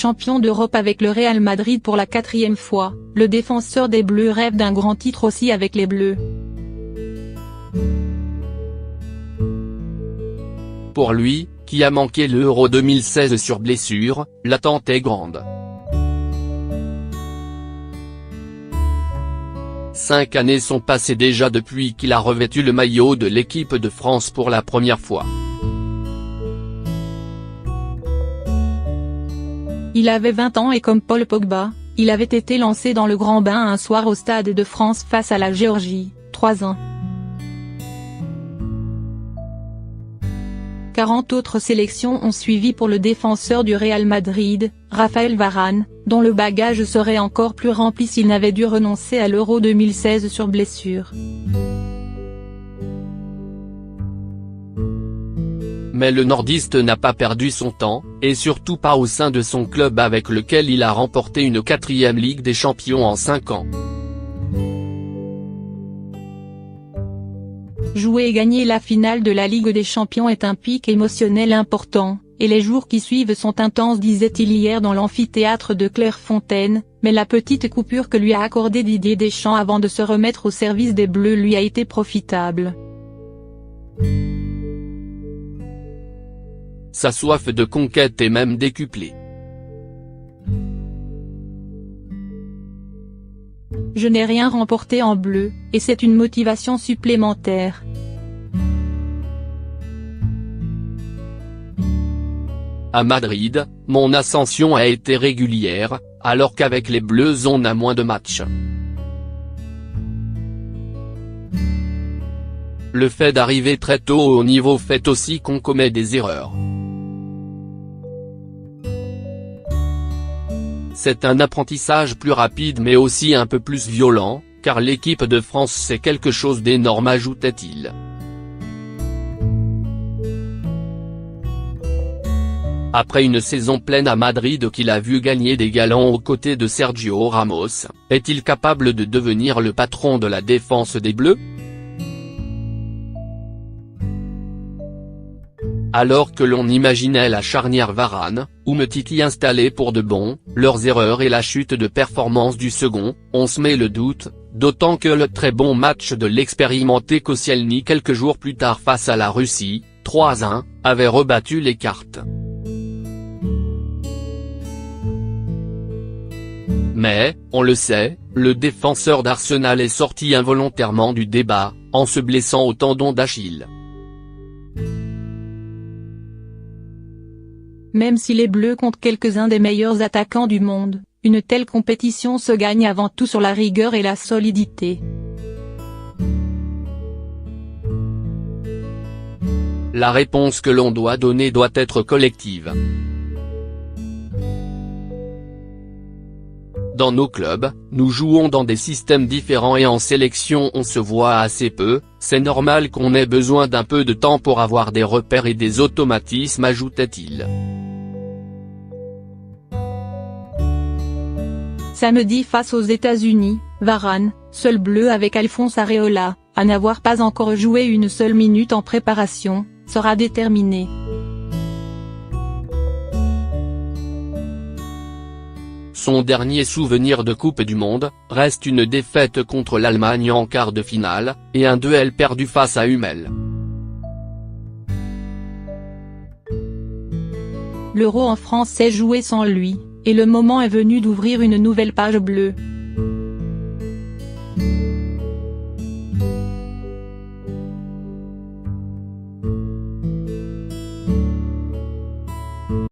champion d'Europe avec le Real Madrid pour la 4e fois, le défenseur des Bleus rêve d'un grand titre aussi avec les Bleus. Pour lui, qui a manqué l'Euro 2016 sur blessure, l'attente est grande. 5 années sont passées déjà depuis qu'il a revêtu le maillot de l'équipe de France pour la première fois. Il avait 20 ans et comme Paul Pogba, il avait été lancé dans le grand bain un soir au Stade de France face à la Géorgie, 3-1. 40 autres sélections ont suivi pour le défenseur du Real Madrid, Raphaël Varane, dont le bagage serait encore plus rempli s'il n'avait dû renoncer à l'Euro 2016 sur blessure. Mais le nordiste n'a pas perdu son temps, et surtout pas au sein de son club avec lequel il a remporté une 4e Ligue des Champions en 5 ans. Jouer et gagner la finale de la Ligue des Champions est un pic émotionnel important, et les jours qui suivent sont intenses, disait-il hier dans l'amphithéâtre de Clairefontaine, mais la petite coupure que lui a accordée Didier Deschamps avant de se remettre au service des Bleus lui a été profitable. Sa soif de conquête est même décuplée. Je n'ai rien remporté en bleu, et c'est une motivation supplémentaire. À Madrid, mon ascension a été régulière, alors qu'avec les Bleus on a moins de matchs. Le fait d'arriver très tôt au niveau fait aussi qu'on commet des erreurs. C'est un apprentissage plus rapide mais aussi un peu plus violent, car l'équipe de France c'est quelque chose d'énorme, ajoutait-il. Après une saison pleine à Madrid qu'il a vu gagner des galons aux côtés de Sergio Ramos, est-il capable de devenir le patron de la défense des Bleus ? Alors que l'on imaginait la charnière Varane, Umtiti installée pour de bon, leurs erreurs et la chute de performance du second, on se met le doute, d'autant que le très bon match de l'expérimenté Koscielny quelques jours plus tard face à la Russie, 3-1, avait rebattu les cartes. Mais, on le sait, le défenseur d'Arsenal est sorti involontairement du débat, en se blessant au tendon d'Achille. Même si les Bleus comptent quelques-uns des meilleurs attaquants du monde, une telle compétition se gagne avant tout sur la rigueur et la solidité. La réponse que l'on doit donner doit être collective. Dans nos clubs, nous jouons dans des systèmes différents et en sélection on se voit assez peu, c'est normal qu'on ait besoin d'un peu de temps pour avoir des repères et des automatismes, ajoutait-il. Samedi face aux États-Unis, Varane, seul bleu avec Alphonse Areola, à n'avoir pas encore joué une seule minute en préparation, sera déterminé. Son dernier souvenir de Coupe du Monde, reste une défaite contre l'Allemagne en quart de finale, et un duel perdu face à Hummel. L'Euro en France s'est joué sans lui, et le moment est venu d'ouvrir une nouvelle page bleue.